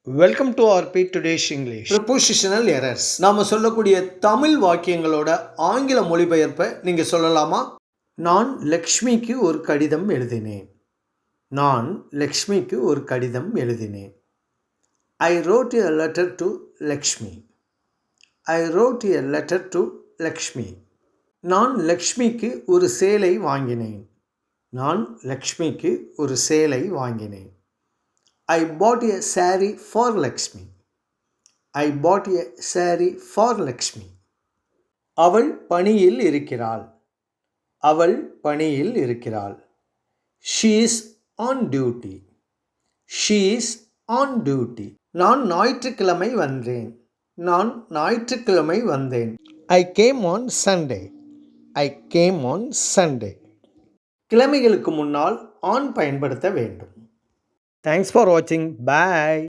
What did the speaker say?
Welcome to RP today's English. Prepositional errors. நாம சொல்லக்கூடிய தமிழ் வாக்கியங்களோட ஆங்கில மொழிபெயர்ப்பை நீங்க சொல்லலாமா? நான் லக்ஷ்மிக்கு ஒரு கடிதம் எழுதினேன். நான் லக்ஷ்மிக்கு ஒரு கடிதம் எழுதினேன். I wrote a letter to Lakshmi. I wrote a letter to Lakshmi. நான் லக்ஷ்மிக்கு ஒரு சேலை வாங்கினேன். நான் லக்ஷ்மிக்கு ஒரு சேலை வாங்கினேன். I bought a saree for Lakshmi. I bought a saree for Lakshmi. அவள் பணியில் இருக்கிறாள். அவள் பணியில் இருக்கிறாள். She is on duty. She is on duty. நான் ஞாயிற்றுக்கிழமை வந்தேன். நான் ஞாயிற்றுக்கிழமை வந்தேன். I came on Sunday. I came on Sunday. கிழமைகளுக்கு முன்னால் on பயன்படுத்த வேண்டும். Thanks for watching. Bye.